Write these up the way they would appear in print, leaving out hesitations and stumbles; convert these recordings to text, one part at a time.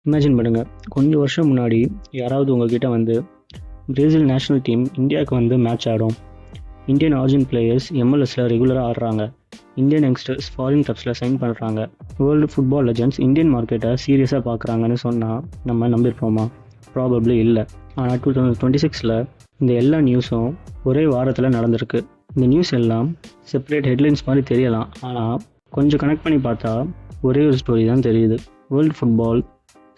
Imagine பண்ணுங்க. கொஞ்சம் வருஷம் முன்னாடி யாராவது உங்ககிட்ட வந்து பிரேசில் நேஷனல் டீம் இந்தியாவுக்கு வந்து மேட்ச் ஆடும். இந்தியன் ஆர்ஜின் பிளேயர்ஸ் எம்எல்எஸ்ல ரெகுலராக ஆடுறாங்க. இந்தியன் யங்ஸ்டர்ஸ் ஃபாரின் கிளப்ஸில் சைன் பண்ணுறாங்க. வேர்ல்டு ஃபுட்பால் லெஜண்ட்ஸ் இந்தியன் மார்க்கெட்டை சீரியஸாக பார்க்குறாங்கன்னு சொன்னால் நம்ம நம்பியிருப்போமா? ப்ராபப்ளி இல்லை. ஆனால் 2026 இந்த எல்லா நியூஸும் ஒரே வாரத்தில் நடந்திருக்கு. இந்த நியூஸ் எல்லாம் செப்பரேட் ஹெட்லைன்ஸ் மாதிரி தெரியலாம், ஆனால் கொஞ்சம் கனெக்ட் பண்ணி பார்த்தா ஒரே ஒரு ஸ்டோரி தான் தெரியுது. வேர்ல்டு ஃபுட்பால்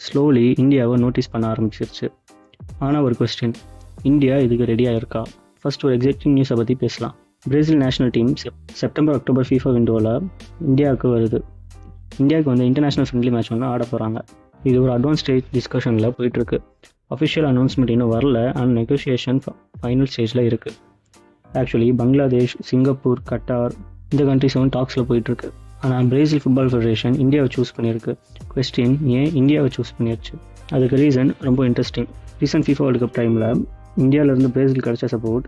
ஸ்லோலி இந்தியாவை நோட்டீஸ் பண்ண ஆரம்பிச்சிருச்சு. ஆனால் ஒரு கொஸ்டின், இந்தியா இதுக்கு ரெடியாக இருக்கா? ஃபர்ஸ்ட் ஒரு எக்ஸைட்டிங் நியூஸை பற்றி பேசலாம். Brazil national team September October FIFA விண்டோவில் இந்தியாவுக்கு வருது. இந்தியாவுக்கு வந்து இன்டர்நேஷ்னல் ஃப்ரெண்ட்லி மேட்ச் ஒன்று ஆட போகிறாங்க. இது ஒரு அட்வான்ஸ் ஸ்டேஜ் டிஸ்கஷனில் போயிட்டுருக்கு. அஃபிஷியல் அனௌன்ஸ்மெண்ட் இன்னும் வரல, அண்ட் நெகோசியேஷன் ஃபைனல் ஸ்டேஜில் இருக்குது. ஆக்சுவலி பங்களாதேஷ், சிங்கப்பூர், கட்டார் இந்த கண்ட்ரிஸும் டாக்ஸில் போயிட்டுருக்கு. ஆனால் பிரேசில் ஃபுட்பால் ஃபெடரேஷன் இந்தியாவை சூஸ் பண்ணியிருக்கு. கொஸ்டின், ஏன் இந்தியாவை சூஸ் பண்ணிடுச்சு? அதுக்கு ரீசன் ரொம்ப interesting. Recent FIFA world cup டைமில் இந்தியாவிலேருந்து பிரேசில் கிடைச்ச சப்போர்ட்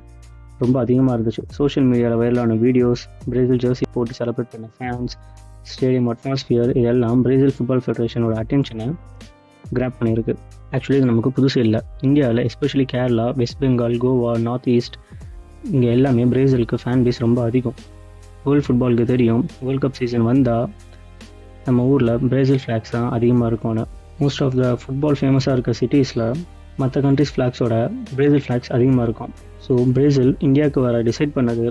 ரொம்ப அதிகமாக இருந்துச்சு. சோஷியல் மீடியாவில் வைரலான வீடியோஸ், பிரேசில் ஜெர்சி போட்டு செலிப்ரேட் பண்ண ஃபேன்ஸ், ஸ்டேடியம் அட்மாஸ்பியர், இதெல்லாம் பிரேசில் ஃபுட்பால் ஃபெடரேஷனோட அட்டென்ஷனை கிராப் பண்ணியிருக்கு. ஆக்சுவலி இது நமக்கு புதுசு இல்லை. இந்தியாவில் எஸ்பெஷலி கேரளா, வெஸ்ட் பெங்கால், கோவா, நார்த் ஈஸ்ட் இங்கே எல்லாமே பிரேசிலுக்கு ஃபேன் பேஸ் ரொம்ப அதிகம். வேர்ல்டு ஃபுட்பாலுக்கு தெரியும், வேர்ல்டு கப் சீசன் வந்தால் நம்ம ஊரில் பிரேசில் ஃப்ளாக்ஸ் தான் அதிகமாக இருக்கும்னு. மோஸ்ட் ஆஃப் த ஃபுட்பால் ஃபேமஸாக இருக்க சிட்டிஸில் மற்ற கண்ட்ரிஸ் ஃப்ளாக்ஸோட பிரேசில் ஃப்ளாக்ஸ் அதிகமாக இருக்கும். ஸோ பிரேசில் இந்தியாவுக்கு வர டிசைட் பண்ணது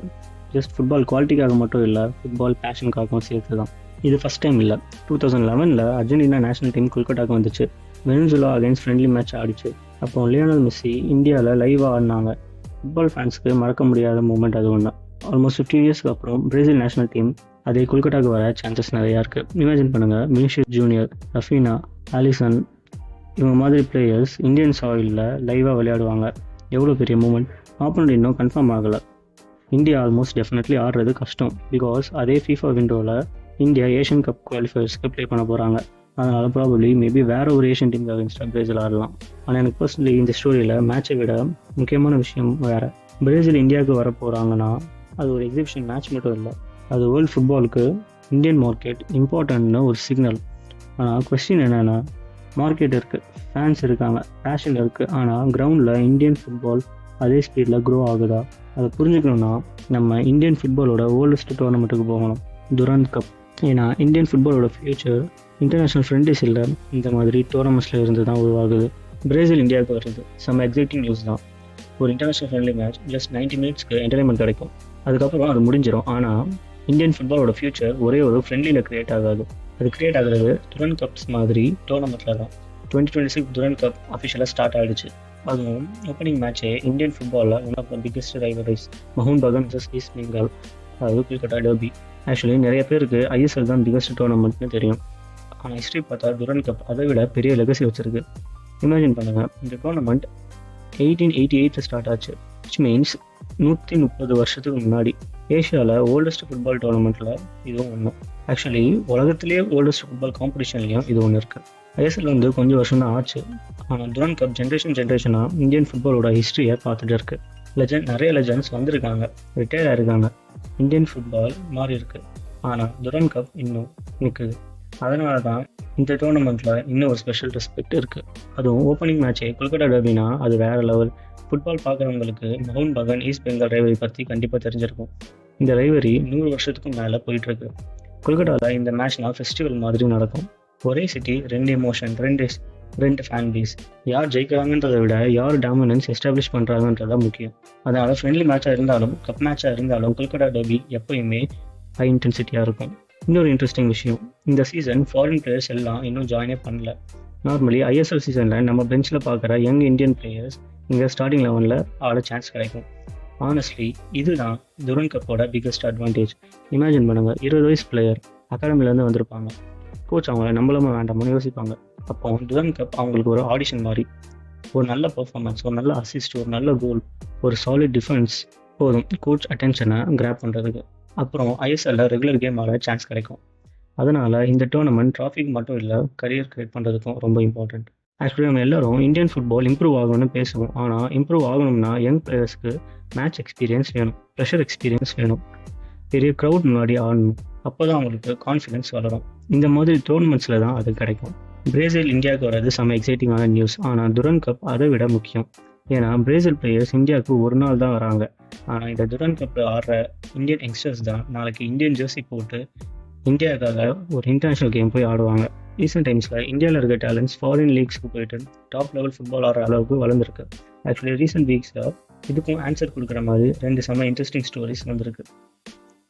ஜஸ்ட் ஃபுட்பால் குவாலிட்டிக்காக மட்டும் இல்லை, ஃபுட்பால் பேஷனுக்காகவும் சேர்த்து தான். இது ஃபஸ்ட் டைம் இல்லை. 2011 அர்ஜென்டினா நேஷனல் டீம் கொல்கட்டாவுக்கு வந்துச்சு. வெனிசுலா அகைன்ஸ்ட் ஃப்ரெண்ட்லி மேட்ச் ஆடிச்சு. அப்போ லியோனல் மெஸ்ஸி இந்தியாவில் லைவாக ஆடினாங்க. ஃபுட்பால் ஃபேன்ஸுக்கு மறக்க முடியாத மூமெண்ட் அது ஒன்று. ஆல்மோஸ்ட் 50 இயர்ஸ்க்கு அப்புறம் பிரேசில் நேஷனல் டீம் அதே கொல்கட்டாவுக்கு வர சான்சஸ் நிறையா இருக்குது. இமேஜின் பண்ணுங்கள், வினிஷியஸ் ஜூனியர், ரஃபீனா, ஆலிசன் இவங்க மாதிரி பிளேயர்ஸ் இந்தியன் சாயிலில் லைவாக விளையாடுவாங்க. எவ்வளோ பெரிய மூமெண்ட். ஆப்போனண்ட் இன்னும் கன்ஃபார்ம் ஆகலை. இந்தியா ஆல்மோஸ்ட் டெஃபினெட்லி ஆடுறது கஷ்டம். பிகாஸ் அதே FIFA விண்டோவில் இந்தியா ஏஷியன் கப் குவாலிஃபயர்ஸ்க்கு ப்ளே பண்ண போகிறாங்க. அதனால் ப்ராபப்ளி மேபி வேறு ஒரு ஏஷியன் டீமுக்கு அகேன்ஸ்டாக பிரேசில் ஆடலாம். ஆனால் எனக்கு பர்சனலி இந்த ஸ்டோரியில் மேட்சை விட முக்கியமான விஷயம் வேறு. பிரேசில் இந்தியாவுக்கு வர போகிறாங்கன்னா அது ஒரு எக்ஸிபிஷன் மேட்ச் மட்டும் இல்லை, அது வேர்ல்டு ஃபுட்பாலுக்கு இந்தியன் மார்க்கெட் இம்பார்ட்டன்ட்னு ஒரு சிக்னல். ஆனால் கொஸ்டின் என்னென்னா, மார்க்கெட் இருக்குது, ஃபேன்ஸ் இருக்காங்க, பேஷன் இருக்குது, ஆனால் கிரவுண்டில் இந்தியன் ஃபுட்பால் அதே ஸ்பீடில் க்ரோ ஆகுதா? அதை புரிஞ்சுக்கணுன்னா நம்ம இந்தியன் ஃபுட்பாலோட ஓல்டஸ்ட் டோர்னமெண்ட்டுக்கு போகணும், துரந்த் கப். ஏன்னா இந்தியன் ஃபுட்பாலோட ஃபியூச்சர் இன்டர்நேஷ்னல் ஃப்ரெண்ட்லிஸ் இல்லை, இந்த மாதிரி டோர்னமெண்ட்ஸில் இருந்து தான் உருவாகுது. பிரேசில் இந்தியாவுக்கு வருது செம்ம எக்ஸைட்டிங் நியூஸ் தான். ஒரு இன்டர்நேஷ்னல் ஃப்ரெண்ட்லி மேட்ச் ஜஸ்ட் 90 மினிட்ஸ்க்கு என்டர்டைன்மெண்ட் கிடைக்கும், அதுக்கப்புறம் அது முடிஞ்சிடும். ஆனால் இந்தியன் ஃபுட்பாலோட ஃபியூச்சர் ஒரே ஒரு ஃப்ரெண்ட்லியில் க்ரியேட் ஆகாது. அது க்ரியேட் ஆகுறது துரந்த் கப்ஸ் மாதிரி டோர்னமெண்ட்டில் தான். 2026 துரந்த் கப் அஃபிஷியலாக ஸ்டார்ட் ஆகிடுச்சு. அதுவும் ஓப்பனிங் மேட்சே இந்தியன் ஃபுட்பாலில் one of the biggest rivalries, மோகன் பகான் vs ஈஸ்ட் பெங்கால், அதாவது கொல்கட்டா டர்பி. ஆக்சுவலி நிறைய பேருக்கு ISL தான் பிக்கஸ்ட் டோர்னமெண்ட்னு தெரியும். ஆனால் ஹிஸ்ட்ரி பார்த்தா துரந்த் கப் அதை விட பெரிய லெகசி வச்சுருக்கு. இமேஜின் பண்ணுங்கள், இந்த டோர்னமெண்ட் 1888 ஸ்டார்ட் ஆச்சு, விச் மீன்ஸ் 130 வருஷத்துக்கு முன்னாடி. ஏஷியாவில் ஓல்டஸ்ட் ஃபுட்பால் டோர்னமெண்ட்டில் இதுவும் ஒன்று. ஆக்சுவலி உலகத்திலேயே ஓல்டஸ்ட் ஃபுட்பால் காம்படிஷன்லையும் இது ஒன்று இருக்குது. ISL வந்து கொஞ்சம் வருஷம் தான் ஆச்சு, ஆனால் துரந்த் கப் ஜென்ரேஷனாக இந்தியன் ஃபுட்பாலோட ஹிஸ்ட்ரியை பார்த்துட்டு இருக்கு. நிறைய லெஜண்ட்ஸ் வந்திருக்காங்க, ரிட்டையர் ஆகிருக்காங்க. இந்தியன் ஃபுட்பால் மாறி இருக்கு, ஆனால் துரந்த் கப் இன்னும் நிற்குது. அதனால தான் இந்த டோர்னமெண்ட்டில் இன்னும் ஒரு ஸ்பெஷல் ரெஸ்பெக்ட் இருக்குது. அதுவும் ஓப்பனிங் மேட்சே கொல்கட்டா டர்பினா அது வேறு லெவல். ஃபுட்பால் பார்க்குறவங்களுக்கு மோகன் பகான் ஈஸ்ட் பெங்கால் ரைவரி பற்றி கண்டிப்பாக தெரிஞ்சிருக்கும். இந்த ரைவரி 100 வருஷத்துக்கும் மேலே போயிட்டுருக்கு. கொல்கட்டாவில் இந்த மேட்ச்னால் ஃபெஸ்டிவல் மாதிரி நடக்கும். ஒரே சிட்டி, 2 எமோஷன், 2 ஃபேன் பேஸ். யார் ஜெயிக்கிறாங்கன்றதை விட யார் டாமினன்ஸ் எஸ்டாப்ளிஷ் பண்ணுறாங்கன்றதா முக்கியம். அதனால் ஃப்ரெண்ட்லி மேட்சாக இருந்தாலும் கப் மேட்சாக இருந்தாலும் கொல்கட்டா டர்பி எப்போயுமே ஹை இன்டென்சிட்டியாக இருக்கும். இன்னொரு இன்ட்ரெஸ்டிங் விஷயம், இந்த சீசன் ஃபாரின் பிளேயர்ஸ் எல்லாம் இன்னும் ஜாயினே பண்ணல. நார்மலி ISL சீசனில் நம்ம பெஞ்சில் பார்க்குற யங் இந்தியன் பிளேயர்ஸ் இங்கே ஸ்டார்டிங் 11 ஆட சான்ஸ் கிடைக்கும். ஆனஸ்ட்லி இதுதான் துரந்த் கப்போட பிக்கஸ்ட் அட்வான்டேஜ். இமேஜின் பண்ணுங்கள், 20 வயசு பிளேயர் அகாடமிலேருந்து வந்திருப்பாங்க. கோச் அவங்கள நம்மளாம வேண்டாம்னு யோசிப்பாங்க. அப்போ துரந்த் கப் அவங்களுக்கு ஒரு ஆடிஷன் மாதிரி. ஒரு நல்ல பர்ஃபார்மன்ஸ், ஒரு நல்ல அசிஸ்ட், ஒரு நல்ல கோல், ஒரு சாலிட் டிஃபென்ஸ் போதும் கோச் அட்டென்ஷனை கிராப் பண்ணுறதுக்கு. அப்புறம் ISL ரெகுலர் கேம் ஆட சான்ஸ் கிடைக்கும். அதனால் இந்த டோர்னமெண்ட் ட்ராஃபிக் மட்டும் இல்லை, கரியர் கிரியேட் பண்ணுறதுக்கும் ரொம்ப இம்பார்ட்டண்ட். ஆக்சுவலி நம்ம எல்லாரும் இந்தியன் ஃபுட்பால் இம்ப்ரூவ் ஆகணும்னு பேசுவோம், ஆனால் இம்ப்ரூவ் ஆகணும்னா யங் பிளேயர்ஸ்க்கு மேட்ச் எக்ஸ்பீரியன்ஸ் வேணும், ப்ரெஷர் எக்ஸ்பீரியன்ஸ் வேணும், பெரிய க்ரௌட் முன்னாடி ஆடணும். அப்போ தான் அவங்களுக்கு கான்ஃபிடென்ஸ் வளரும். இந்த மாதிரி டோர்னமெண்ட்ஸில் தான் அது கிடைக்கும். பிரேசில் இந்தியாவுக்கு வர்றது செம்ம எக்ஸைட்டிங்கான நியூஸ். ஆனால் துரன் கப் அதை விட முக்கியம். ஏன்னா பிரேசில் பிளேயர்ஸ் இந்தியாவுக்கு ஒரு நாள் தான் வராங்க. ஆனால் இந்த துரன் கப்பில் ஆடுற இந்தியன் யங்ஸ்டர்ஸ் தான் நாளைக்கு இந்தியன் ஜெர்சி போட்டு இந்தியாவுக்காக ஒரு இன்டர்நேஷ்னல் கேம் போய் ஆடுவாங்க. ரீசெண்ட் டைம்ஸில் இந்தியாவில் இருக்க டேலண்ட்ஸ் ஃபாரின் லீக்ஸ்க்கு போயிட்டு டாப் லெவல் ஃபுட்பால் ஆடுற அளவுக்கு வளர்ந்துருக்கு. ஆக்சுவலி ரீசெண்ட் வீக்ஸில் இதுக்கும் ஆன்சர் கொடுக்குற மாதிரி 2 செம்ம இன்ட்ரெஸ்டிங் ஸ்டோரிஸ் வந்திருக்கு.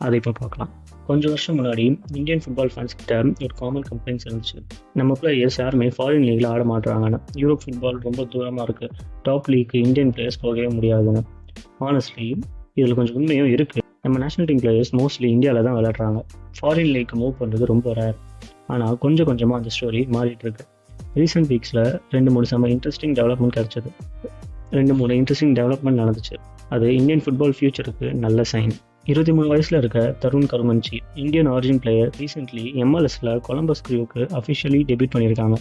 அதை இப்போ பார்க்கலாம். கொஞ்சம் வருஷம் முன்னாடி இந்தியன் ஃபுட்பால் ஃபேன்ஸ் கிட்ட ஒரு காமன் கம்ப்ளைண்ட்ஸ் இருந்துச்சு. நம்ம பிளேயர்ஸ் யாருமே ஃபாரின் லீக்ல ஆட மாட்டுறாங்கன்னு. யூரோப் ஃபுட்பால் ரொம்ப தூரமாக இருக்குது, டாப் லீக்கு இந்தியன் பிளேயர்ஸ் போகவே முடியாதுன்னு. ஆனஸ்ட்லி இதில் கொஞ்சம் உண்மையும் இருக்குது. நம்ம நேஷனல் டீம் பிளேயர்ஸ் மோஸ்ட்லி இந்தியாவில் தான் விளையாடுறாங்க. ஃபாரின் லீக்கு மூவ் பண்ணுறது ரொம்ப ரேர். ஆனால் கொஞ்சம் கொஞ்சமாக அந்த ஸ்டோரி மாறிட்டு இருக்கு. ரீசெண்ட் வீக்ஸில் 2-3 செம்ம இன்ட்ரெஸ்டிங் டெவலப்மெண்ட் கிடச்சிது. 2-3 இன்ட்ரெஸ்டிங் டெவலப்மெண்ட் நடந்துச்சு. அது இந்தியன் ஃபுட்பால் ஃபியூச்சருக்கு நல்ல சைன். 23 வயசில் இருக்க Tarun Karumanchi, Indian origin player, recently எம்எல்எஸ்ல கொலம்பஸ் க்ரூவுக்கு அஃபிஷியலி டெபியூட் பண்ணியிருக்காங்க.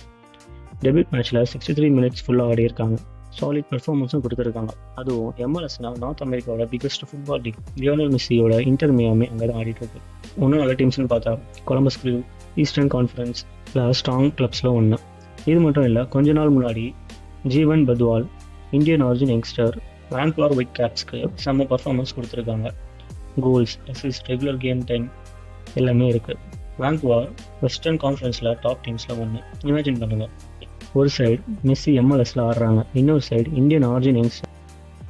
டெபியூட் மேட்ச்சில் 63 மினிட்ஸ் ஃபுல்லாக ஆடியிருக்காங்க. சாலிட் பெர்ஃபார்மன்ஸும் கொடுத்துருக்காங்க. அதுவும் எம்எல்எஸ்னா நார்த் அமெரிக்காவோட பிகஸ்ட் ஃபுட்பால் லீக். லியோனல் மெஸ்ஸியோட இன்டர் மியாமி அங்கே தான் ஆடிட்டு இருக்கு. ஒன்றும் நல்ல டீம்ஸ்னு பார்த்தா கொலம்பஸ் க்ரூ ஈஸ்டர்ன் கான்ஃபரன்ஸில் ஸ்ட்ராங் கிளப்ஸில் ஒன்று. இது மட்டும் இல்லை, கொஞ்ச நாள் முன்னாடி Jeevan Badwal, Indian origin youngster, Vancouver White கேப்ஸ்க்கு செம்ம பர்ஃபார்மன்ஸ் கொடுத்துருக்காங்க. Goals, assist, regular game time எல்லாமே இருக்குது. வேன்குவர் வெஸ்டர்ன் கான்ஃபரன்ஸில் டாப் டீம்ஸில் ஒன்று. இமேஜின் பண்ணுங்கள், ஒரு சைடு மெஸ்ஸி எம்எல்எஸில் ஆடுறாங்க, இன்னொரு சைடு இந்தியன் ஆரிஜின் யங்ஸ்டர்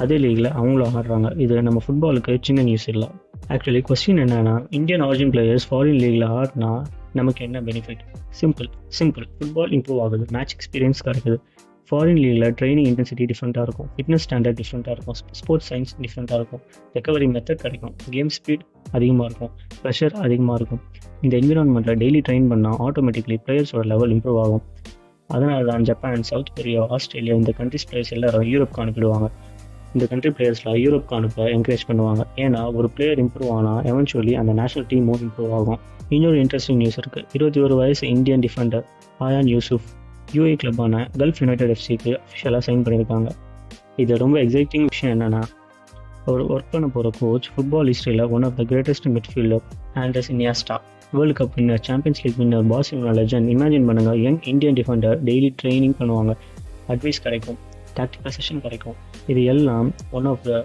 அதே லீகில் அவங்களும் ஆடுறாங்க. இது நம்ம ஃபுட்பாலுக்கு சின்ன நியூஸ் இல்லை. ஆக்சுவலி கொஸ்டின் என்னன்னா, இந்தியன் ஆரிஜின் பிளேயர்ஸ் ஃபாரின் லீகில் ஆடினா நமக்கு என்ன பெனிஃபிட்? சிம்பிள் ஃபுட்பால் இம்ப்ரூவ் ஆகுது, மேட்ச் எக்ஸ்பீரியன்ஸ் கிடைக்குது. ஃபாரின் லீகில் ட்ரைனிங் இன்டென்சிட்டி டிஃப்ரெண்ட்டாக இருக்கும், ஃபிட்னஸ் ஸ்டாண்டர்ட் டிஃப்ரெண்ட்டாக இருக்கும், ஸ்போர்ட்ஸ் சயின்ஸ் டிஃப்ரெண்ட்டாக இருக்கும், ரெக்கவரி மெத்தட் கிடைக்கும், கேம் ஸ்பீட் அதிகமாக இருக்கும், ப்ரெஷர் அதிகமாக இருக்கும். இந்த என்விரான்மெண்ட்டில் டெய்லி ட்ரெயின் பண்ணால் ஆட்டோமேட்டிக்லி பிளேயர்ஸோட லெவல் இம்ப்ரூவ் ஆகும். அதனால தான் ஜப்பான், சவுத் கொரியா, ஆஸ்திரேலியா இந்த கண்ட்ரிஸ் பிளேயர்ஸ் எல்லாரும் யூரோப்க்கு அனுப்பிடுவாங்க. இந்த கண்ட்ரி பிளேயர்ஸில் யூரோப்க்கு அனுப்ப என்கரேஜ் பண்ணுவாங்க. ஏன்னா ஒரு பிளேயர் இம்ப்ரூவ் ஆனால் எவென்ச்சுவலி அந்த நேஷனல் டீமும் இம்ப்ரூவ் ஆகும். இன்னொரு இன்ட்ரெஸ்டிங் நியூஸ் இருக்குது. 21 வயசு Indian defender Ayaan Yusuf UAE கிளப்பான கல்ஃப் யுனைடெட் எஃப்சிக்கு அஃபிஷியலாக சைன் பண்ணியிருக்காங்க. இது ரொம்ப எக்ஸைட்டிங் விஷயம் என்னென்னா, அவர் ஒர்க் பண்ண போகிற கோச் ஃபுட்பால் ஹிஸ்ட்ரியில் one of the greatest midfielder Andres Iniesta, World cup winner, champions league winner, Barcelona legend. Imagine பண்ணுங்கள், young Indian defender daily training பண்ணுவாங்க, அட்வைஸ் கிடைக்கும், டாக்டிக்கல் செஷன் கிடைக்கும். இது எல்லாம் one of the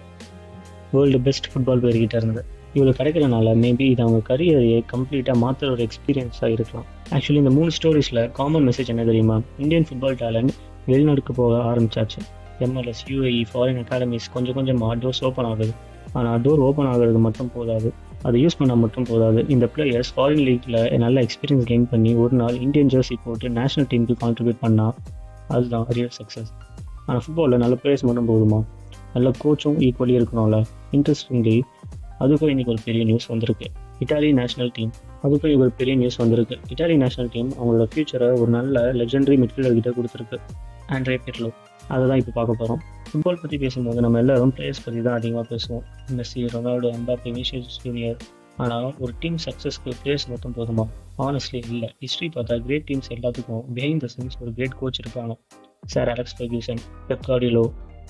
world best football பிளேயர்கிட்ட இருந்தது. இவ்வளோ கிடைக்கிறனால மேபி இது அவங்க கரியரையே கம்ப்ளீட்டாக மாற்றுற ஒரு எக்ஸ்பீரியன்ஸாக இருக்கலாம். ஆக்சுவலி இந்த 3 ஸ்டோரிஸில் காமன் மெசேஜ் என்ன தெரியுமா? இந்தியன் ஃபுட்பால் டேலண்ட் வெளிநாடுக்கு போக ஆரம்பிச்சாச்சு. எம்எல்எஸ், யூஏஇ, ஃபாரின் அகாடமிஸ் கொஞ்சம் கொஞ்சமாக டோர்ஸ் ஓப்பன் ஆகுது. ஆனால் டோர் ஓப்பன் ஆகுறது மட்டும் போதாது, அதை யூஸ் பண்ணால் மட்டும் போதாது. இந்த பிளேயர்ஸ் ஃபாரின் லீக்கில் நல்ல எக்ஸ்பீரியன்ஸ் கெயின் பண்ணி ஒரு நாள் இந்தியன் ஜெர்சி போட்டு நேஷனல் டீமுக்கு கான்ட்ரிபியூட் பண்ணால் அதுதான் ரியல் சக்ஸஸ். ஆனால் ஃபுட்பாலில் நல்ல பிளேயர்ஸ் மட்டும் போதுமா? நல்ல கோச்சும் ஈக்குவலி இருக்கணும்ல. இன்ட்ரெஸ்டிங்லி அதுக்கும் இன்றைக்கி ஒரு பெரிய நியூஸ் வந்திருக்கு. இட்டாலி நேஷனல் டீம் அவங்களோட ஃபியூச்சரை ஒரு நல்ல லெஜெண்டரி மிட்ஃபீல்டர் கிட்ட கொடுத்துருக்கு, ஆண்ட்ரே பிர்லோ. அதை தான் இப்போ பார்க்க போகிறோம். ஃபுட்பால் பற்றி பேசும்போது நம்ம எல்லாரும் பிளேயர்ஸ் பற்றி தான் அதிகமாக பேசுவோம். Messi, Ronaldo, Mbappe, Vinicius junior. ஆனால் ஒரு டீம் சக்ஸஸ்க்கு பிளேயர்ஸ் மட்டும் போதுமா? ஆனஸ்ட்லி இல்லை. ஹிஸ்ட்ரி பார்த்தா கிரேட் டீம்ஸ் எல்லாத்துக்கும் பிஹைண்ட் த சீன்ஸ் ஒரு கிரேட் கோச் இருக்காங்க. Sir Alex Ferguson, Pep Guardiola,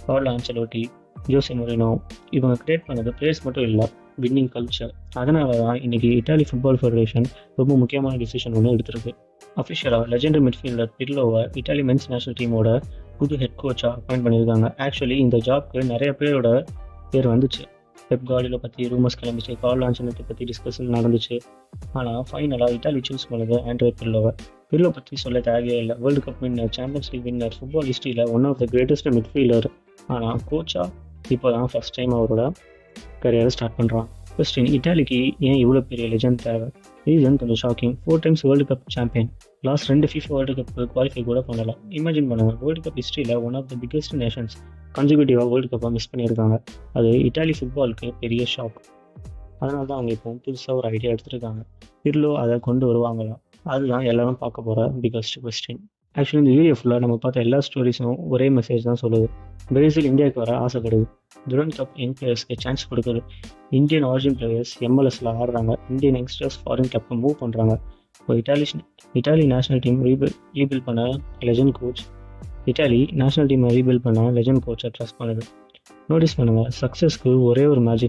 Carlo Ancelotti, Jose Mourinho. இவங்க கிரியேட் பண்ணது பிளேயர்ஸ் மட்டும் இல்லை, வின்னிங் கல்ச்சர். அதனால தான் இன்றைக்கி இட்டாலி ஃபுட்பால் ஃபெடரேஷன் ரொம்ப முக்கியமான டிசிஷன் ஒன்று எடுத்திருக்கு. அஃபிஷியலாக லெஜெண்டரி மிட்ஃபீல்டர் பிர்லோவை இட்டாலி மென்ஸ் நேஷனல் டீமோட புது ஹெட் கோச்சாக அப்பாயிண்ட் பண்ணியிருக்காங்க. ஆக்சுவலி இந்த ஜாப்க்கு நிறைய பேரோட பேர் வந்துச்சு. பெப் கார்டியோ பற்றி ரூமர்ஸ் கிளம்பிச்சு, கார்லோ ஆன்செலோட்டி பற்றி டிஸ்கஷன் நடந்துச்சு. ஆனால் ஃபைனலாக இட்டாலி சூஸ் பண்ணது ஆண்ட்ரே பிர்லோவை. பிர்லோ பற்றி சொல்ல தேவையே இல்லை. World cup winner, champions league winner, football ஹிஸ்ட்ரியில் one of the greatest midfielder. ஆனால் கோச்சாக இப்போ தான் ஃபஸ்ட் டைம் அவரோட கரியரை ஸ்டார்ட் பண்ணுறான். கொஸ்டின், இட்டாலிக்கு ஏன் இவ்வளோ பெரிய லெஜண்ட் தேவை? ரீசன் கொஞ்சம் shocking. 4 times world cup champion, last 2 FIFA world cup qualify கூட பண்ணலாம். இமேஜின் பண்ணுங்கள், வேர்ல்டு கப் ஹிஸ்ட்ரியில் one of the biggest nations கன்சிக்யூட்டிவாக வேர்ல்டு கப்பை மிஸ் பண்ணியிருக்காங்க. அது இட்டாலி ஃபுட்பாலுக்கு பெரிய ஷாக். அதனால தான் அவங்க இப்போ புதுசாக ஒரு ஐடியா எடுத்துருக்காங்க. பிர்லோ அதை கொண்டு வருவாங்களாம். அதுதான் எல்லாரும் பார்க்க போகிற பிக்கஸ்ட் கொஸ்டின். ஆக்சுவலி இந்த வீடியோ ஃபுல்லாக நம்ம பார்த்த எல்லா ஸ்டோரிஸும் ஒரே மெசேஜ் தான் சொல்லுது. பிரேசில் இந்தியாவுக்கு வர ஆசைப்படுது, துரன் கப் யங் பிளேயர்ஸ்க்கு சான்ஸ் கொடுக்குது, இந்தியன் ஆரிஜின் பிளேயர்ஸ் எம்எல்எஸில் ஆடுறாங்க, இந்தியன் யங்ஸ்டர்ஸ் ஃபாரின் கப்பை மூவ் பண்ணுறாங்க. இப்போ இட்டாலி நேஷனல் டீம் ரீபில்ட் பண்ண லெஜண்ட் கோச் இட்டாலி நேஷனல் டீமை ரீபில்ட் பண்ண லெஜண்ட் கோச்சை ட்ரஸ்ட் பண்ணுது. நோட்டீஸ் பண்ணுங்கள், சக்ஸஸ்க்கு ஒரே ஒரு மேஜிக்